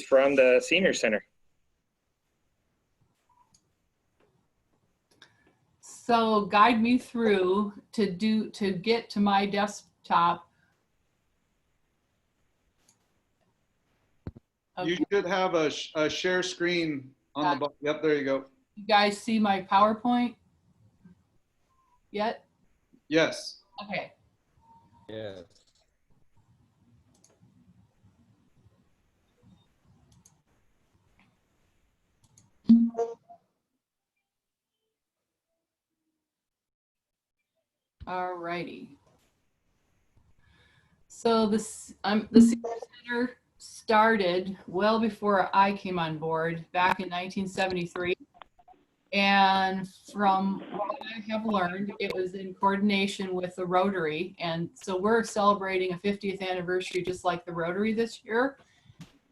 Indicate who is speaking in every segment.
Speaker 1: from the senior center.
Speaker 2: So guide me through to get to my desktop. Okay.
Speaker 3: You should have a share screen on the bottom. Yep, there you go.
Speaker 2: You guys see my PowerPoint yet?
Speaker 3: Yes.
Speaker 2: Okay.
Speaker 4: Yes.
Speaker 2: All righty. So the Senior Center started well before I came on board back in 1973. And from what I have learned, it was in coordination with the Rotary. And so we're celebrating a 50th anniversary just like the Rotary this year.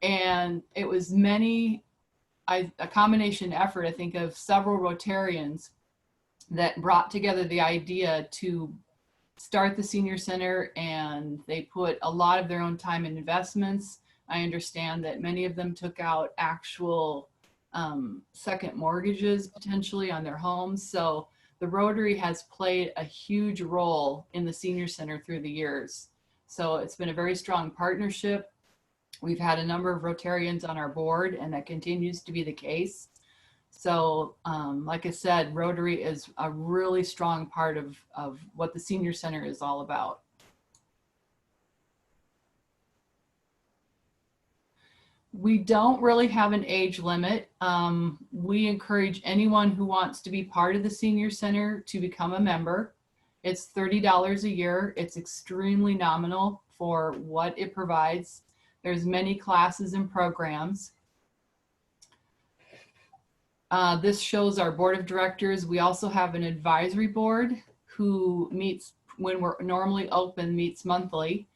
Speaker 2: And it was a combination effort, I think, of several Rotarians that brought together the idea to start the Senior Center, and they put a lot of their own time and investments. I understand that many of them took out actual second mortgages potentially on their homes. So the Rotary has played a huge role in the Senior Center through the years. So it's been a very strong partnership. We've had a number of Rotarians on our board, and that continues to be the case. So like I said, Rotary is a really strong part of what the Senior Center is all about. We don't really have an age limit. We encourage anyone who wants to be part of the Senior Center to become a member. It's $30 a year. It's extremely nominal for what it provides. There's many classes and programs. This shows our board of directors. We also have an advisory board who meets when we're normally open, meets monthly,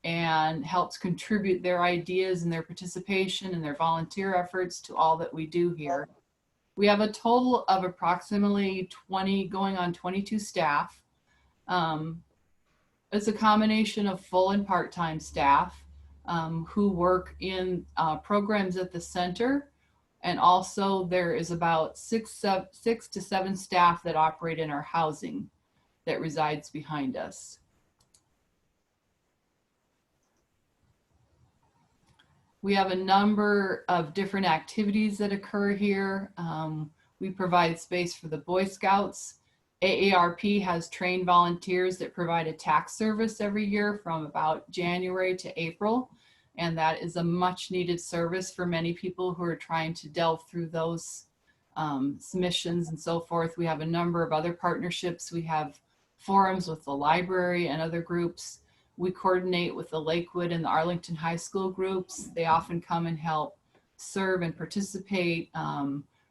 Speaker 2: and helps contribute their ideas and their participation and their volunteer efforts to all that we do here. We have a total of approximately 20, going on 22 staff. It's a combination of full and part-time staff who work in programs at the center. And also there is about six to seven staff that operate in our housing that resides behind us. We have a number of different activities that occur here. We provide space for the Boy Scouts. AARP has trained volunteers that provide a tax service every year from about January to April. And that is a much needed service for many people who are trying to delve through those submissions and so forth. We have a number of other partnerships. We have forums with the library and other groups. We coordinate with the Lakewood and the Arlington High School groups. They often come and help serve and participate.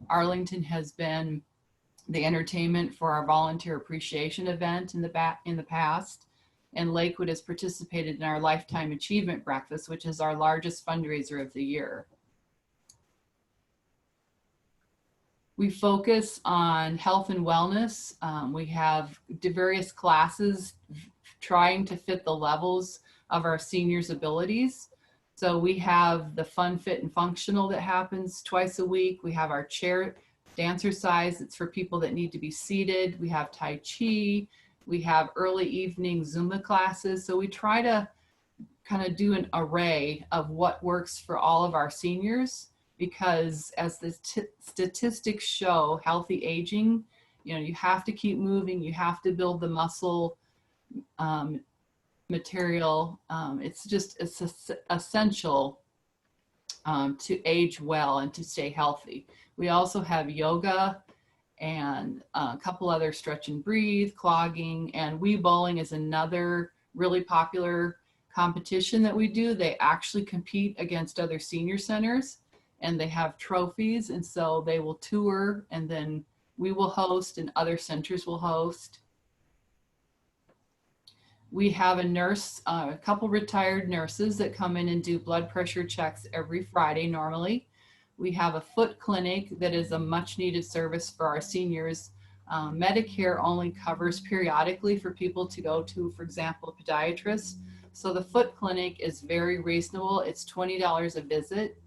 Speaker 2: Arlington has been the entertainment for our volunteer appreciation event in the past. And Lakewood has participated in our Lifetime Achievement Breakfast, which is our largest fundraiser of the year. We focus on health and wellness. We have various classes trying to fit the levels of our seniors' abilities. So we have the Fun, Fit, and Functional that happens twice a week. We have our chair dancercise. It's for people that need to be seated. We have Tai Chi. We have early evening Zumba classes. So we try to kind of do an array of what works for all of our seniors, because as the statistics show, healthy aging, you know, you have to keep moving, you have to build the muscle material. It's essential to age well and to stay healthy. We also have yoga and a couple other stretch and breathe, clogging, and Wii Bowling is another really popular competition that we do. They actually compete against other senior centers and they have trophies, and so they will tour, and then we will host and other centers will host. We have a nurse, a couple retired nurses that come in and do blood pressure checks every Friday normally. We have a foot clinic that is a much needed service for our seniors. Medicare only covers periodically for people to go to, for example, a podiatrist. So the foot clinic is very reasonable. It's $20 a visit.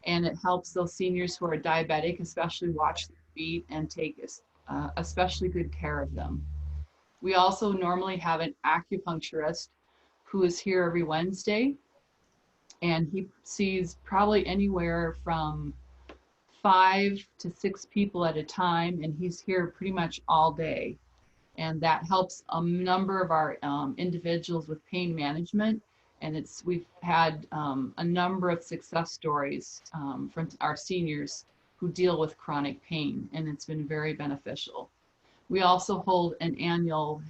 Speaker 2: and it helps those seniors who are diabetic, especially watch their feet and take especially good care of them. We also normally have an acupuncturist who is here every Wednesday, and he sees probably anywhere from 5 to 6 people at a time, and he's here pretty much all day. And that helps a number of our individuals with pain management. And we've had a number of success stories from our seniors who deal with chronic pain, and it's been very beneficial. We also hold an annual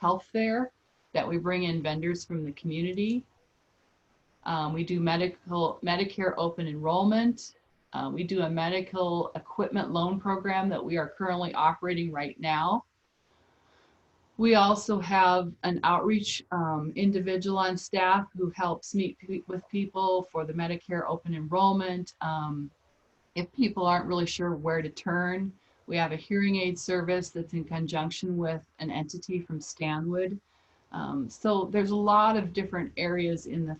Speaker 2: health fair that we bring in vendors from the community. We do Medicare open enrollment. We do a medical equipment loan program that we are currently operating right now. We also have an outreach individual on staff who helps meet with people for the Medicare open enrollment. If people aren't really sure where to turn, we have a hearing aid service that's in conjunction with an entity from Stanwood. So there's a lot of different areas in the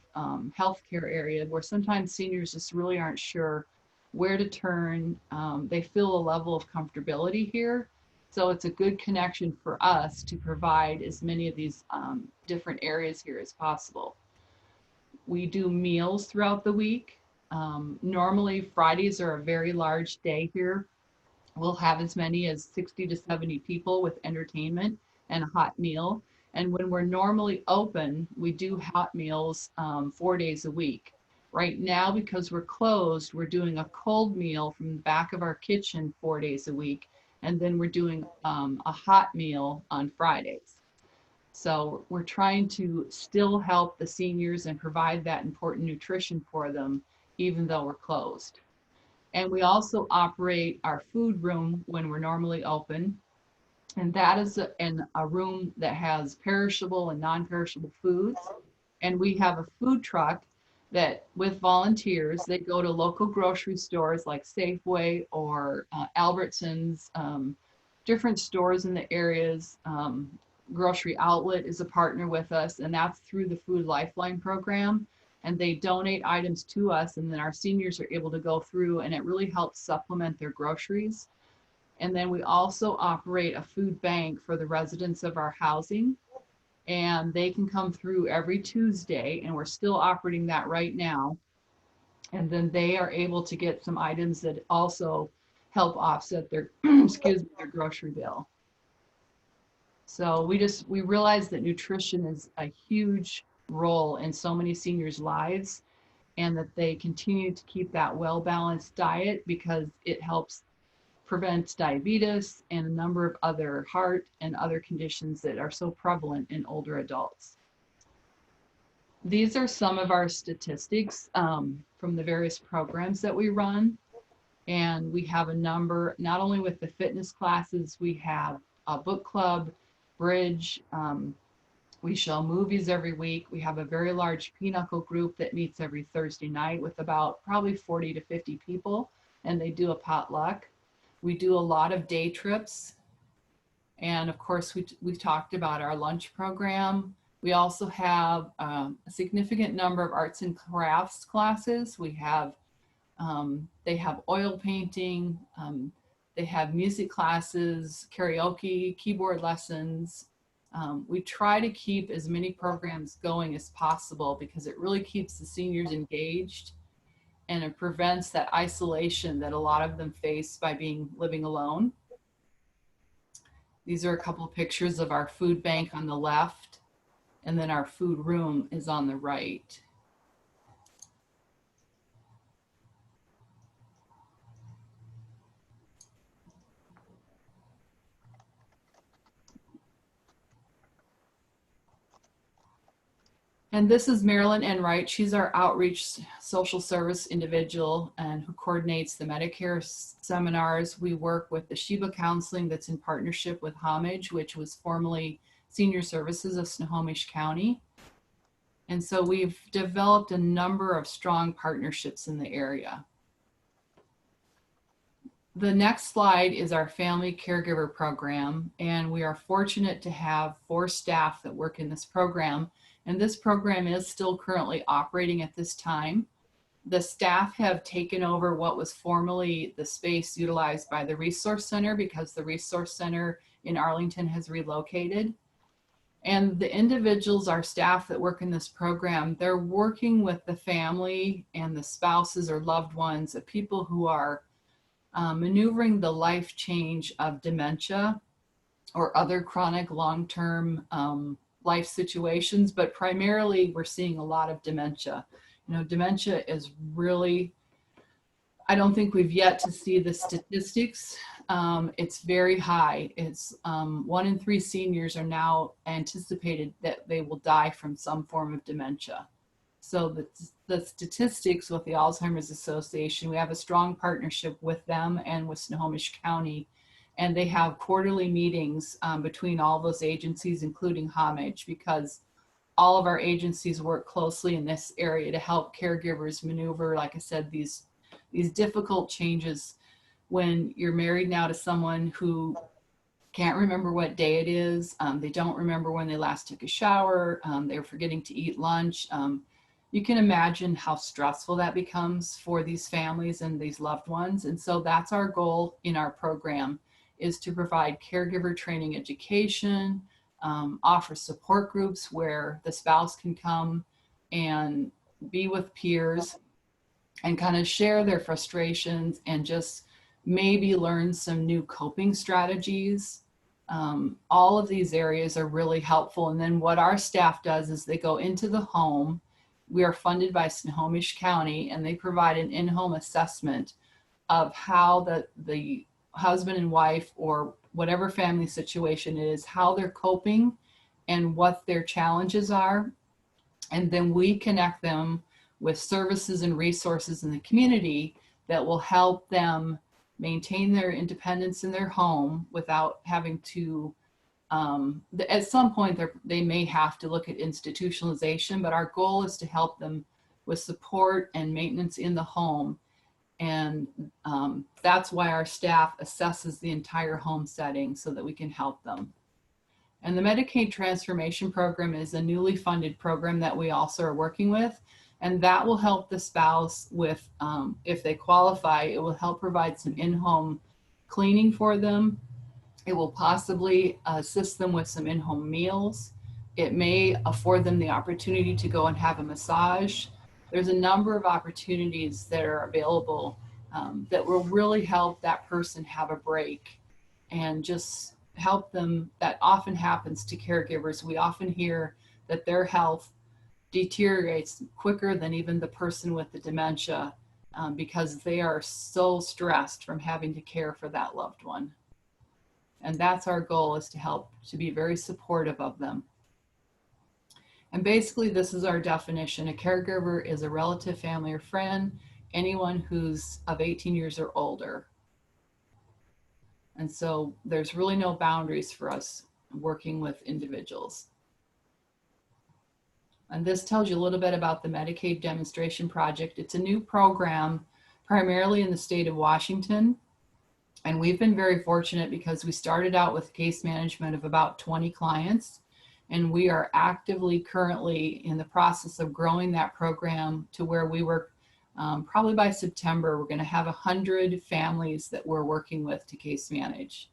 Speaker 2: healthcare area where sometimes seniors just really aren't sure where to turn. They feel a level of comfortability here. So it's a good connection for us to provide as many of these different areas here as possible. We do meals throughout the week. Normally Fridays are a very large day here. We'll have as many as 60 to 70 people with entertainment and a hot meal. And when we're normally open, we do hot meals 4 days a week. Right now, because we're closed, we're doing a cold meal from the back of our kitchen 4 days a week. And then we're doing a hot meal on Fridays. So we're trying to still help the seniors and provide that important nutrition for them, even though we're closed. And we also operate our food room when we're normally open. And that is a room that has perishable and non-perishable foods. And we have a food truck that with volunteers, they go to local grocery stores like Safeway or Albertsons, different stores in the areas. Grocery Outlet is a partner with us, and that's through the Food Lifeline program. And they donate items to us, and then our seniors are able to go through, and it really helps supplement their groceries. And then we also operate a food bank for the residents of our housing. And they can come through every Tuesday, and we're still operating that right now. And then they are able to get some items that also help offset their, excuse me, their grocery bill. So we realize that nutrition is a huge role in so many seniors' lives, and that they continue to keep that well-balanced diet because it helps prevent diabetes and a number of other heart and other conditions that are so prevalent in older adults. These are some of our statistics from the various programs that we run. And we have a number, not only with the fitness classes, we have a book club, bridge, we show movies every week. We have a very large pinochle group that meets every Thursday night with about probably 40 to 50 people, and they do a potluck. We do a lot of day trips. And of course, we talked about our lunch program. We also have a significant number of arts and crafts classes. We have, they have oil painting, they have music classes, karaoke, keyboard lessons. We try to keep as many programs going as possible because it really keeps the seniors engaged, and it prevents that isolation that a lot of them face by living alone. These are a couple of pictures of our food bank on the left, and then our food room is on the right. And this is Marilyn Enright. She's our outreach social service individual and who coordinates the Medicare seminars. We work with the Sheba Counseling that's in partnership with Homage, which was formerly Senior Services of Snohomish County. And so we've developed a number of strong partnerships in the area. The next slide is our family caregiver program, and we are fortunate to have 4 staff that work in this program. And this program is still currently operating at this time. The staff have taken over what was formerly the space utilized by the Resource Center because the Resource Center in Arlington has relocated. And the individuals, our staff that work in this program, they're working with the family and the spouses or loved ones of people who are maneuvering the life change of dementia or other chronic long-term life situations, but primarily we're seeing a lot of dementia. You know, dementia is really, I don't think we've yet to see the statistics. It's very high. It's 1 in 3 seniors are now anticipated that they will die from some form of dementia. So the statistics with the Alzheimer's Association, we have a strong partnership with them and with Snohomish County, and they have quarterly meetings between all those agencies, including Homage, because all of our agencies work closely in this area to help caregivers maneuver, like I said, these difficult changes when you're married now to someone who can't remember what day it is. They don't remember when they last took a shower. They're forgetting to eat lunch. You can imagine how stressful that becomes for these families and these loved ones. And so that's our goal in our program, is to provide caregiver training education, offer support groups where the spouse can come and be with peers and kind of share their frustrations and just maybe learn some new coping strategies. All of these areas are really helpful. And then what our staff does is they go into the home. We are funded by Snohomish County, and they provide an in-home assessment of how the husband and wife, or whatever family situation it is, how they're coping and what their challenges are. And then we connect them with services and resources in the community that will help them maintain their independence in their home without having to, at some point they may have to look at institutionalization, but our goal is to help them with support and maintenance in the home. And that's why our staff assesses the entire home setting so that we can help them. And the Medicaid Transformation Program is a newly funded program that we also are working with. And that will help the spouse with, if they qualify, it will help provide some in-home cleaning for them. It will possibly assist them with some in-home meals. It may afford them the opportunity to go and have a massage. There's a number of opportunities that are available that will really help that person have a break and just help them. That often happens to caregivers. We often hear that their health deteriorates quicker than even the person with the dementia because they are so stressed from having to care for that loved one. And that's our goal, is to help, to be very supportive of them. And basically, this is our definition. A caregiver is a relative, family, or friend, anyone who's of 18 years or older. And so there's really no boundaries for us working with individuals. And this tells you a little bit about the Medicaid Demonstration Project. It's a new program primarily in the state of Washington. And we've been very fortunate because we started out with case management of about 20 clients. And we are actively currently in the process of growing that program to where we work, probably by September, we're going to have 100 families that we're working with to case manage.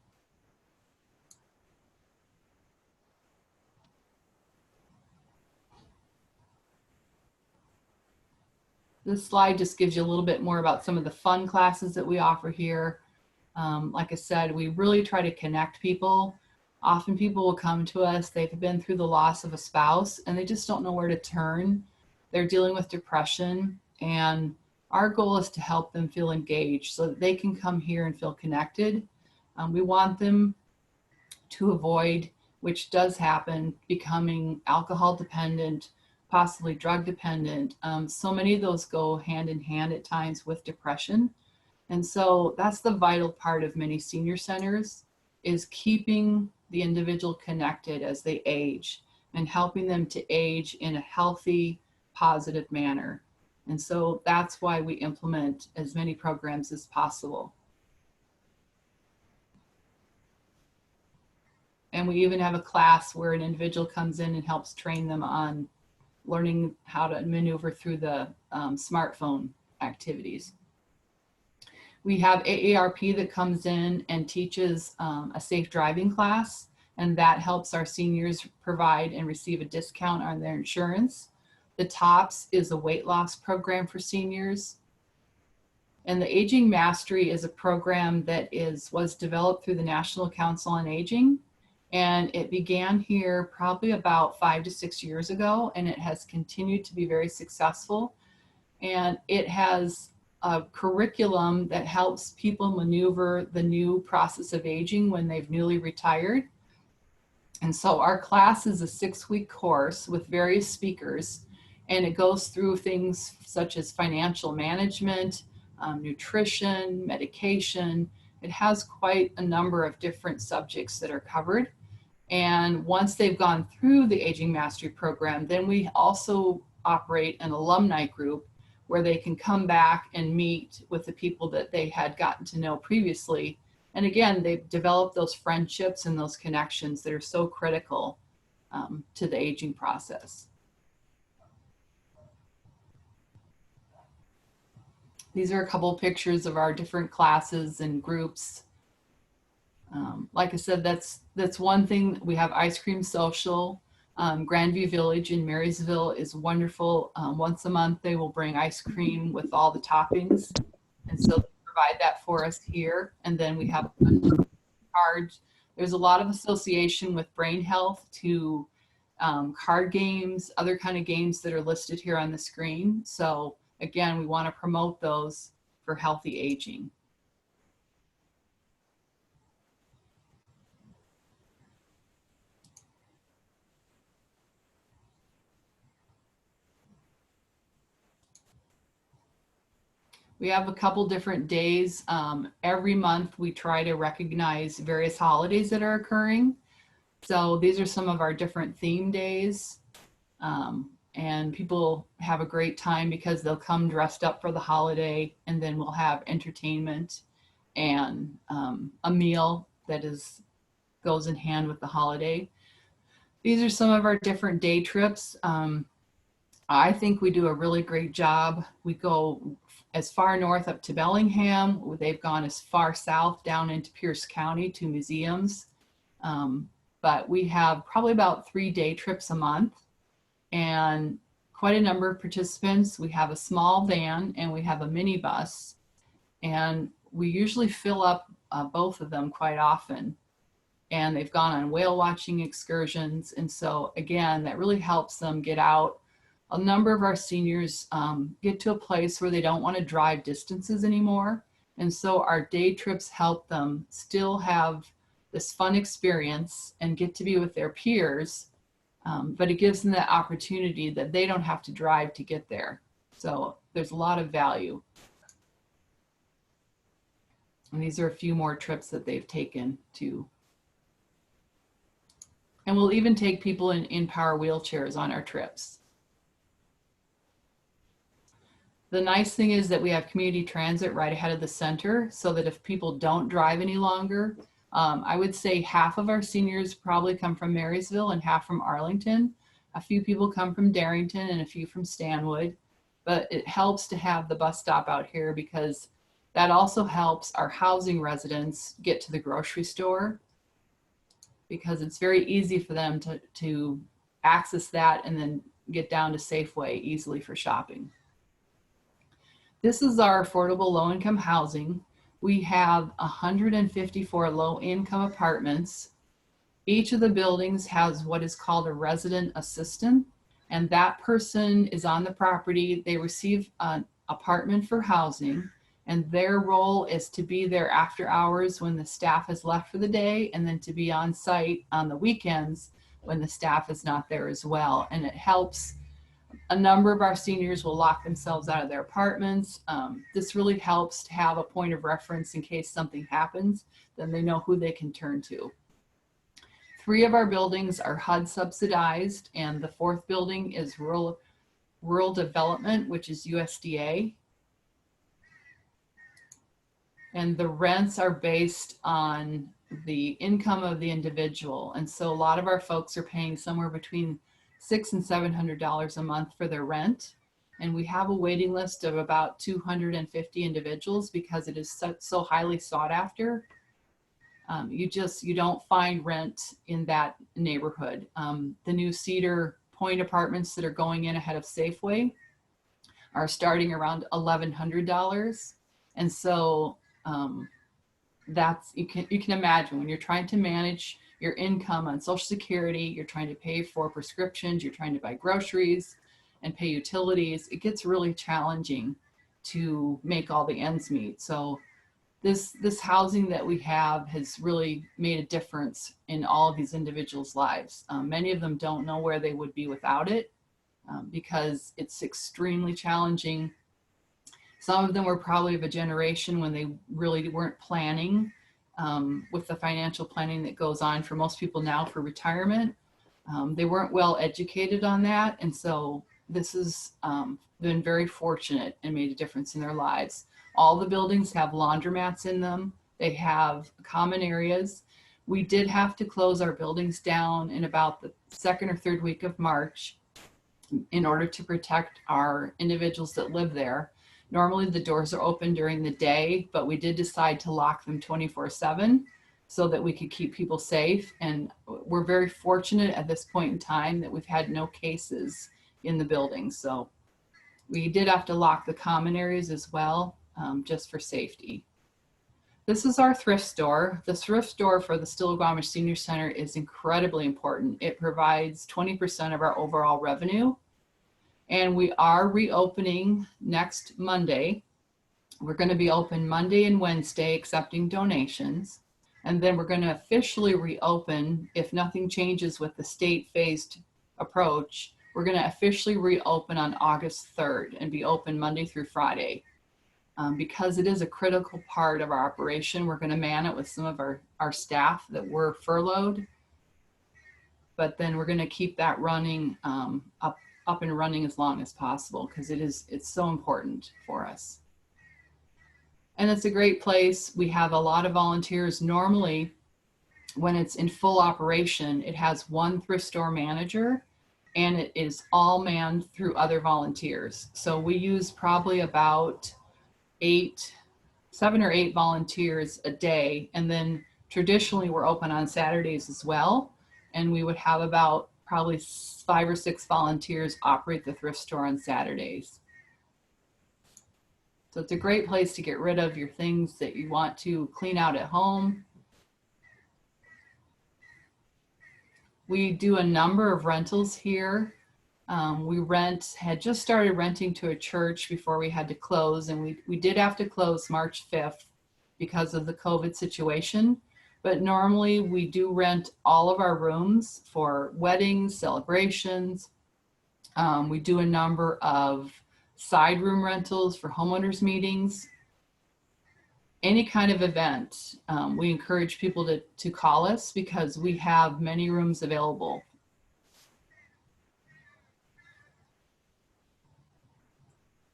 Speaker 2: This slide just gives you a little bit more about some of the fun classes that we offer here. Like I said, we really try to connect people. Often people will come to us, they've been through the loss of a spouse and they just don't know where to turn. They're dealing with depression, and our goal is to help them feel engaged so that they can come here and feel connected. We want them to avoid, which does happen, becoming alcohol dependent, possibly drug dependent. So many of those go hand in hand at times with depression. And so that's the vital part of many senior centers, is keeping the individual connected as they age and helping them to age in a healthy, positive manner. And so that's why we implement as many programs as possible. And we even have a class where an individual comes in and helps train them on learning how to maneuver through the smartphone activities. We have AARP that comes in and teaches a safe driving class, and that helps our seniors provide and receive a discount on their insurance. The TOPS is a weight loss program for seniors. And the Aging Mastery is a program that was developed through the National Council on Aging. And it began here probably about 5 to 6 years ago, and it has continued to be very successful. And it has a curriculum that helps people maneuver the new process of aging when they've newly retired. And so our class is a 6-week course with various speakers, and it goes through things such as financial management, nutrition, medication. It has quite a number of different subjects that are covered. And once they've gone through the Aging Mastery program, then we also operate an alumni group where they can come back and meet with the people that they had gotten to know previously. And again, they've developed those friendships and those connections that are so critical to the aging process. These are a couple of pictures of our different classes and groups. Like I said, that's one thing. We have Ice Cream Social. Grandview Village in Marysville is wonderful. Once a month, they will bring ice cream with all the toppings. And so they provide that for us here. And then we have a bunch of cards. There's a lot of association with brain health to card games, other kind of games that are listed here on the screen. So again, we want to promote those for healthy aging. We have a couple different days. Every month we try to recognize various holidays that are occurring. So these are some of our different theme days. And people have a great time because they'll come dressed up for the holiday, and then we'll have entertainment and a meal that goes in hand with the holiday. These are some of our different day trips. I think we do a really great job. We go as far north up to Bellingham. They've gone as far south down into Pierce County to museums. But we have probably about 3 day trips a month and quite a number of participants. We have a small van and we have a minibus, and we usually fill up both of them quite often. And they've gone on whale watching excursions. And so again, that really helps them get out. A number of our seniors get to a place where they don't want to drive distances anymore. And so our day trips help them still have this fun experience and get to be with their peers. But it gives them that opportunity that they don't have to drive to get there. So there's a lot of value. And these are a few more trips that they've taken too. And we'll even take people in power wheelchairs on our trips. The nice thing is that we have community transit right ahead of the center, so that if people don't drive any longer, I would say half of our seniors probably come from Marysville and half from Arlington. A few people come from Darrington and a few from Stanwood, but it helps to have the bus stop out here because that also helps our housing residents get to the grocery store, because it's very easy for them to access that and then get down to Safeway easily for shopping. This is our affordable low-income housing. We have 154 low-income apartments. Each of the buildings has what is called a resident assistant, and that person is on the property. They receive an apartment for housing, and their role is to be there after hours when the staff has left for the day, and then to be on site on the weekends when the staff is not there as well. And it helps. A number of our seniors will lock themselves out of their apartments. This really helps to have a point of reference in case something happens, then they know who they can turn to. 3 of our buildings are HUD subsidized, and the 4th building is rural development, which is USDA. And the rents are based on the income of the individual. And so a lot of our folks are paying somewhere between $600 and $700 a month for their rent. And we have a waiting list of about 250 individuals because it is so highly sought after. You don't find rent in that neighborhood. The new Cedar Point apartments that are going in ahead of Safeway are starting around $1,100. And so you can imagine when you're trying to manage your income on Social Security, you're trying to pay for prescriptions, you're trying to buy groceries and pay utilities, it gets really challenging to make all the ends meet. So this housing that we have has really made a difference in all of these individuals' lives. Many of them don't know where they would be without it because it's extremely challenging. Some of them were probably of a generation when they really weren't planning with the financial planning that goes on for most people now for retirement. They weren't well educated on that. And so this has been very fortunate and made a difference in their lives. All the buildings have laundromats in them. They have common areas. We did have to close our buildings down in about the second or third week of March in order to protect our individuals that live there. Normally the doors are open during the day, but we did decide to lock them 24/7 so that we could keep people safe. And we're very fortunate at this point in time that we've had no cases in the building. So we did have to lock the common areas as well, just for safety. This is our thrift store. The thrift store for the STILLAGUAMISH Senior Center is incredibly important. It provides 20% of our overall revenue. And we are reopening next Monday. We're going to be open Monday and Wednesday accepting donations. And then we're going to officially reopen, if nothing changes with the state phased approach, we're going to officially reopen on August 3rd and be open Monday through Friday. Because it is a critical part of our operation, we're going to man it with some of our staff that were furloughed. But then we're going to keep that running up and running as long as possible because it's so important for us. And it's a great place. We have a lot of volunteers. Normally, when it's in full operation, it has one thrift store manager and it is all manned through other volunteers. So we use probably about 7 or 8 volunteers a day. And then traditionally we're open on Saturdays as well. And we would have about probably 5 or 6 volunteers operate the thrift store on Saturdays. So it's a great place to get rid of your things that you want to clean out at home. We do a number of rentals here. We had just started renting to a church before we had to close, and we did have to close March 5th because of the COVID situation. But normally we do rent all of our rooms for weddings, celebrations. We do a number of side room rentals for homeowners meetings. Any kind of event, we encourage people to call us because we have many rooms available.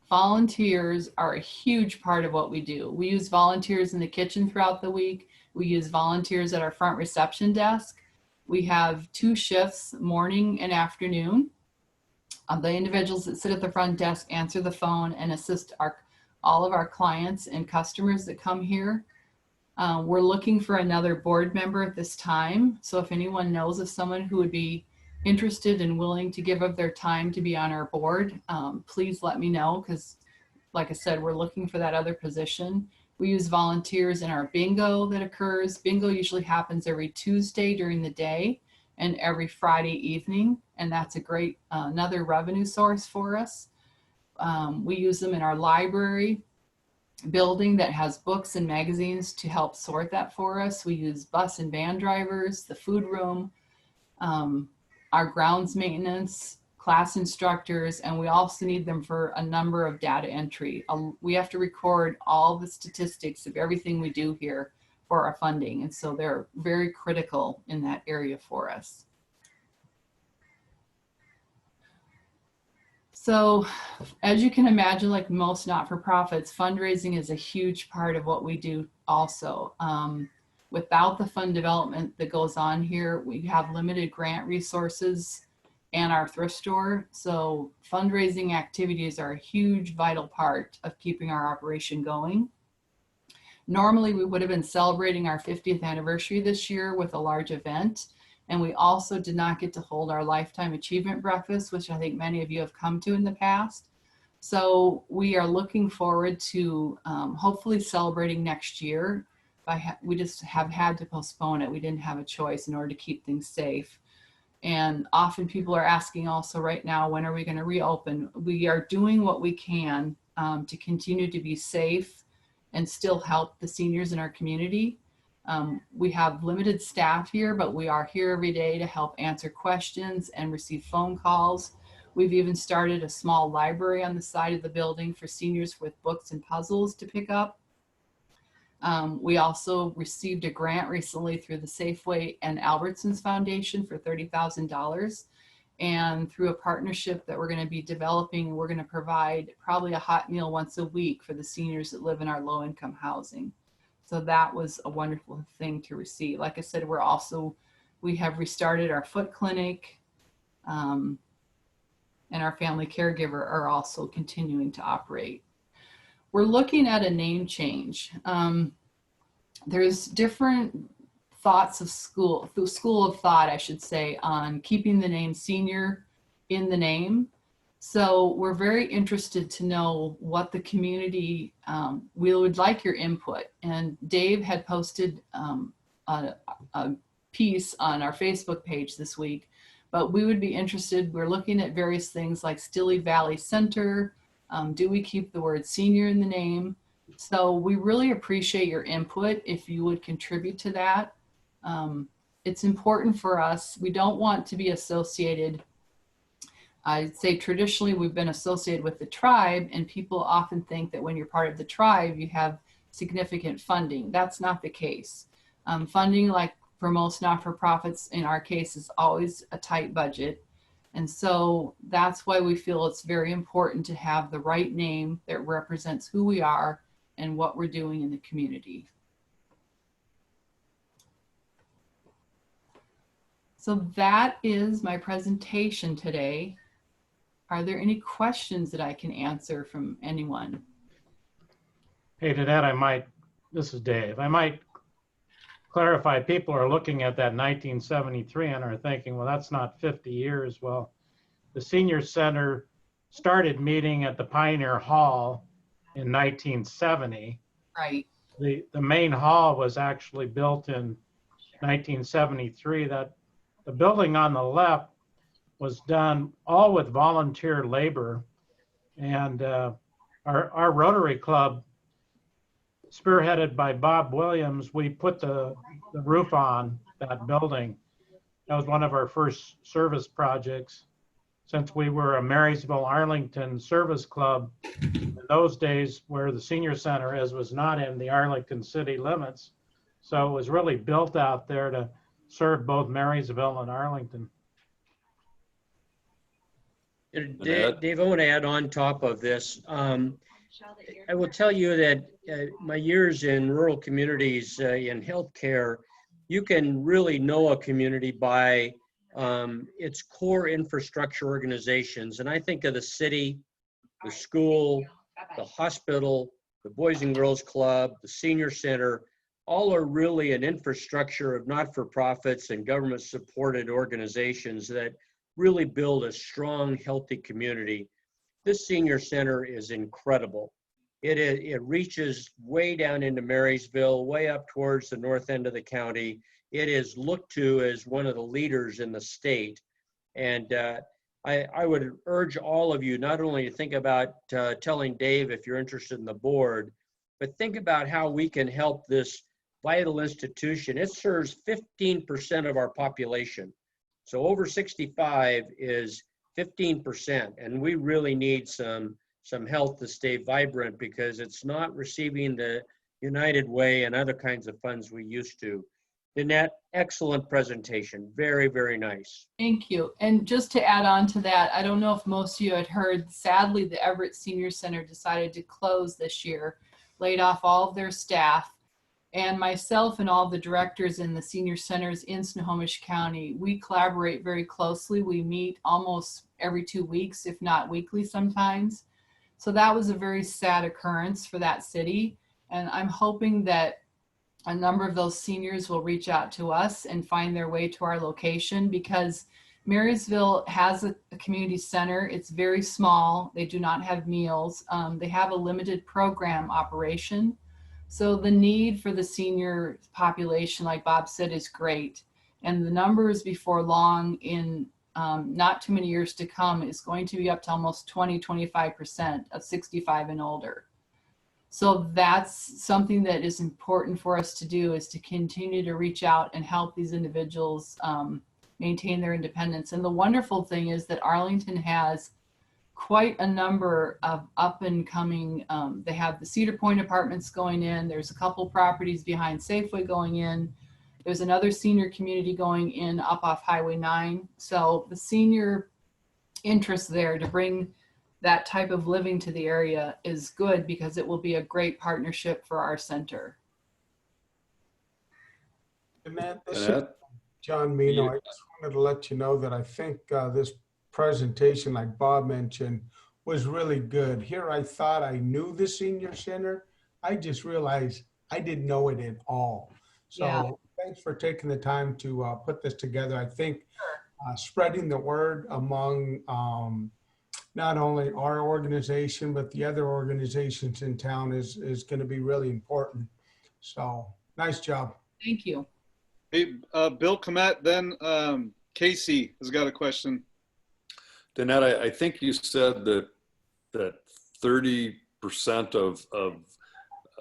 Speaker 2: Volunteers are a huge part of what we do. We use volunteers in the kitchen throughout the week. We use volunteers at our front reception desk. We have 2 shifts, morning and afternoon. The individuals that sit at the front desk answer the phone and assist all of our clients and customers that come here. We're looking for another board member at this time. So if anyone knows of someone who would be interested and willing to give up their time to be on our board, please let me know, because like I said, we're looking for that other position. We use volunteers in our bingo that occurs. Bingo usually happens every Tuesday during the day and every Friday evening, and that's a great another revenue source for us. We use them in our library building that has books and magazines to help sort that for us. We use bus and van drivers, the food room, our grounds maintenance, class instructors, and we also need them for a number of data entry. We have to record all the statistics of everything we do here for our funding, and so they're very critical in that area for us. So as you can imagine, like most not-for-profits, fundraising is a huge part of what we do also. Without the fund development that goes on here, we have limited grant resources and our thrift store. So fundraising activities are a huge, vital part of keeping our operation going. Normally, we would have been celebrating our 50th anniversary this year with a large event. And we also did not get to hold our Lifetime Achievement Breakfast, which I think many of you have come to in the past. So we are looking forward to hopefully celebrating next year. We just have had to postpone it. We didn't have a choice in order to keep things safe. And often people are asking also right now, when are we going to reopen? We are doing what we can to continue to be safe and still help the seniors in our community. We have limited staff here, but we are here every day to help answer questions and receive phone calls. We've even started a small library on the side of the building for seniors with books and puzzles to pick up. We also received a grant recently through the Safeway and Albertsons Foundation for $30,000. And through a partnership that we're going to be developing, we're going to provide probably a hot meal once a week for the seniors that live in our low-income housing. So that was a wonderful thing to receive. Like I said, we have restarted our foot clinic, and our family caregiver are also continuing to operate. We're looking at a name change. There's different thoughts of school of thought, I should say, on keeping the name senior in the name. So we're very interested to know what the community, we would like your input. And Dave had posted a piece on our Facebook page this week, but we would be interested, we're looking at various things like STILLY Valley Center. Do we keep the word senior in the name? So we really appreciate your input if you would contribute to that. It's important for us. We don't want to be associated. I'd say traditionally we've been associated with the tribe, and people often think that when you're part of the tribe, you have significant funding. That's not the case. Funding, like for most not-for-profits, in our case, is always a tight budget. And so that's why we feel it's very important to have the right name that represents who we are and what we're doing in the community. So that is my presentation today. Are there any questions that I can answer from anyone?
Speaker 1: Hey, Danette, this is Dave. I might clarify, people are looking at that 1973 and are thinking, well, that's not 50 years. Well, the Senior Center started meeting at the Pioneer Hall in 1970.
Speaker 2: Right.
Speaker 1: The main hall was actually built in 1973. That the building on the left was done all with volunteer labor, and our Rotary Club, spearheaded by Bob Williams, we put the roof on that building. That was one of our first service projects. Since we were a Marysville Arlington service club, in those days where the Senior Center was not in the Arlington city limits. So it was really built out there to serve both Marysville and Arlington.
Speaker 4: Dave, I want to add on top of this. I will tell you that my years in rural communities in healthcare, you can really know a community by its core infrastructure organizations. And I think of the city, the school, the hospital, the Boys and Girls Club, the Senior Center, all are really an infrastructure of not-for-profits and government-supported organizations that really build a strong, healthy community. This Senior Center is incredible. It reaches way down into Marysville, way up towards the north end of the county. It is looked to as one of the leaders in the state. And I would urge all of you not only to think about telling Dave if you're interested in the board, but think about how we can help this vital institution. It serves 15% of our population. So over 65 is 15%, and we really need some health to stay vibrant because it's not receiving the United Way and other kinds of funds we used to. Danette, excellent presentation. Very, very nice.
Speaker 2: Thank you. And just to add on to that, I don't know if most of you had heard, sadly, the Everett Senior Center decided to close this year, laid off all of their staff. And myself and all the directors in the senior centers in Snohomish County, we collaborate very closely. We meet almost every 2 weeks, if not weekly sometimes. So that was a very sad occurrence for that city. And I'm hoping that a number of those seniors will reach out to us and find their way to our location, because Marysville has a community center. It's very small. They do not have meals. They have a limited program operation. So the need for the senior population, like Bob said, is great. And the numbers before long, in not too many years to come, is going to be up to almost 20-25% of 65 and older. So that's something that is important for us to do, is to continue to reach out and help these individuals maintain their independence. And the wonderful thing is that Arlington has quite a number of up and coming, they have the Cedar Point apartments going in. There's a couple properties behind Safeway going in. There's another senior community going in up off Highway 9. So the senior interest there to bring that type of living to the area is good, because it will be a great partnership for our center.
Speaker 5: Danette, this is John Mino. I just wanted to let you know that I think this presentation, like Bob mentioned, was really good. Here I thought I knew the senior center. I just realized I didn't know it at all. So yeah. Thanks for taking the time to put this together. I think spreading the word among not only our organization, but the other organizations in town is going to be really important. So nice job.
Speaker 2: Thank you.
Speaker 3: Hey, Bill Comet, then Casey has got a question.
Speaker 6: Danette, I think you said that 30% of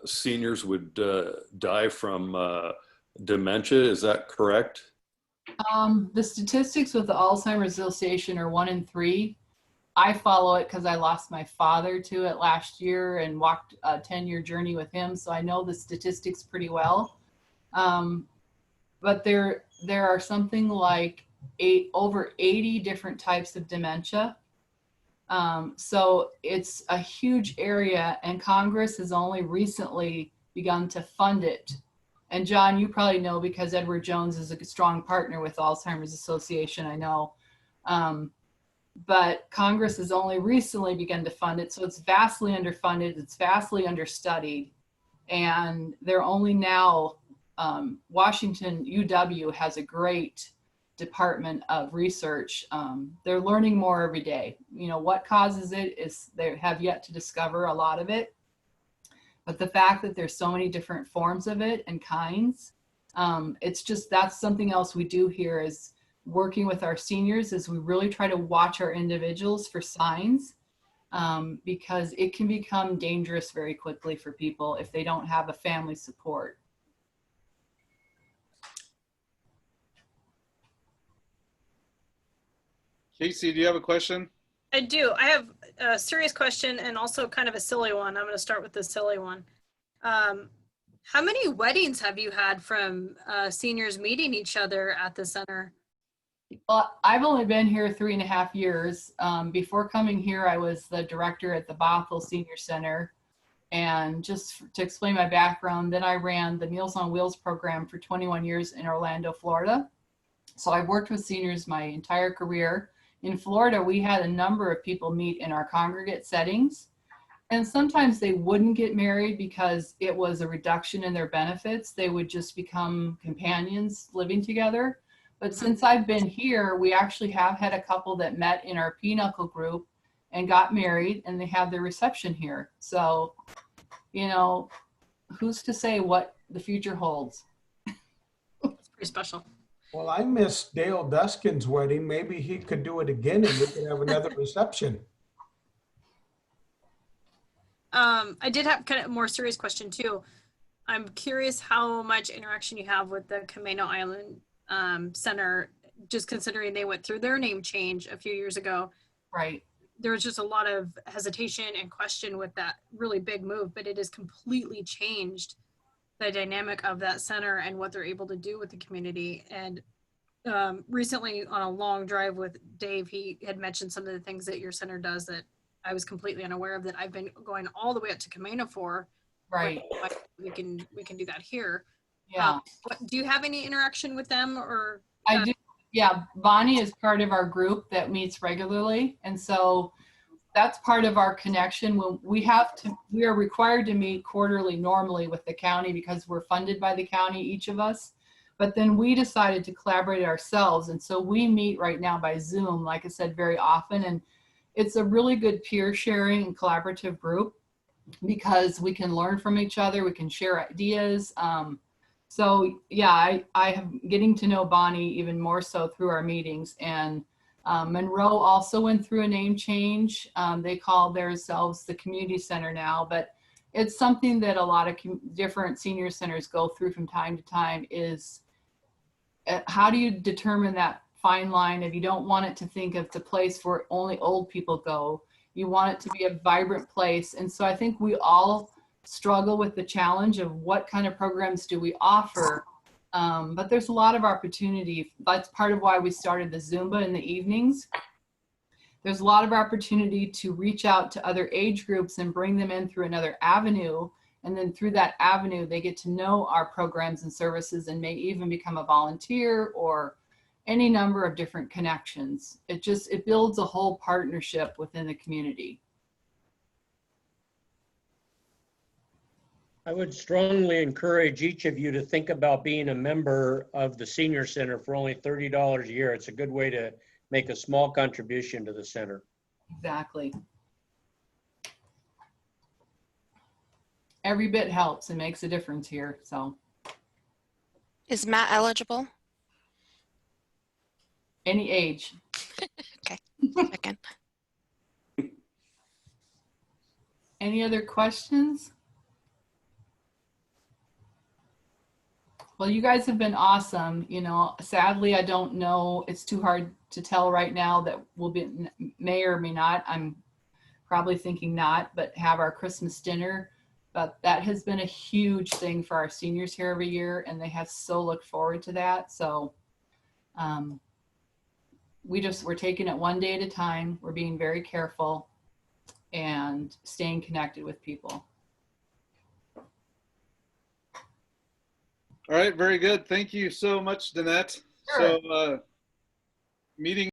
Speaker 6: seniors would die from dementia. Is that correct?
Speaker 2: The statistics with the Alzheimer's Association are 1 in 3. I follow it because I lost my father to it last year and walked a 10-year journey with him. So I know the statistics pretty well. But there are something like over 80 different types of dementia. So it's a huge area, and Congress has only recently begun to fund it. And John, you probably know, because Edward Jones is a strong partner with Alzheimer's Association, I know. But Congress has only recently begun to fund it. So it's vastly underfunded, it's vastly understudied. And they're only now, Washington UW has a great department of research. They're learning more every day. You know, what causes it is they have yet to discover a lot of it. But the fact that there's so many different forms of it and kinds, it's just, that's something else we do here, is working with our seniors, is we really try to watch our individuals for signs, because it can become dangerous very quickly for people if they don't have a family support.
Speaker 3: Casey, do you have a question?
Speaker 7: I do. I have a serious question and also kind of a silly one. I'm going to start with the silly one. How many weddings have you had from seniors meeting each other at the center?
Speaker 2: Well, I've only been here 3.5 years. Before coming here, I was the director at the Bothell Senior Center. And just to explain my background, then I ran the Meals on Wheels program for 21 years in Orlando, Florida. So I've worked with seniors my entire career. In Florida, we had a number of people meet in our congregate settings. And sometimes they wouldn't get married because it was a reduction in their benefits. They would just become companions living together. But since I've been here, we actually have had a couple that met in our pinochle group and got married, and they have their reception here. So, you know, who's to say what the future holds?
Speaker 7: It's pretty special.
Speaker 5: Well, I missed Dale Duskin's wedding. Maybe he could do it again and we could have another reception.
Speaker 7: I did have kind of a more serious question too. I'm curious how much interaction you have with the Camano Island Center, just considering they went through their name change a few years ago.
Speaker 2: Right.
Speaker 7: There was just a lot of hesitation and question with that really big move, but it has completely changed the dynamic of that center and what they're able to do with the community. And recently on a long drive with Dave, he had mentioned some of the things that your center does that I was completely unaware of, that I've been going all the way up to Camano for.
Speaker 2: Right.
Speaker 7: My we can do that here.
Speaker 2: Yeah,
Speaker 7: Do you have any interaction with them or?
Speaker 2: I do. Yeah, Bonnie is part of our group that meets regularly. And so that's part of our connection. When we are required to meet quarterly normally with the county because we're funded by the county, each of us. But then we decided to collaborate ourselves. And so we meet right now by Zoom, like I said, very often. And it's a really good peer sharing and collaborative group because we can learn from each other. We can share ideas. So yeah, I have getting to know Bonnie even more so through our meetings. And Monroe also went through a name change. They call themselves the community center now, but it's something that a lot of different senior centers go through from time to time is how do you determine that fine line if you don't want it to think of the place where only old people go. You want it to be a vibrant place. And so I think we all struggle with the challenge of what kind of programs do we offer. But there's a lot of opportunity. That's part of why we started the Zumba in the evenings. There's a lot of opportunity to reach out to other age groups and bring them in through another avenue. And then through that avenue, they get to know our programs and services and may even become a volunteer or any number of different connections. It builds a whole partnership within the community.
Speaker 4: I would strongly encourage each of you to think about being a member of the senior center for only $30 a year. It's a good way to make a small contribution to the center.
Speaker 2: Exactly. Every bit helps and makes a difference here. So
Speaker 8: Is Matt eligible?
Speaker 2: any age.
Speaker 8: Okay. Second.
Speaker 2: Any other questions? Well, you guys have been awesome. You know, sadly, I don't know. It's too hard to tell right now that we'll be, may or may not. I'm probably thinking not, but have our Christmas dinner. But that has been a huge thing for our seniors here every year, and they have so looked forward to that. So we're taking it one day at a time. We're being very careful and staying connected with people.
Speaker 3: All right, very good. Thank you so much, Danette.
Speaker 2: Sure.
Speaker 3: So meeting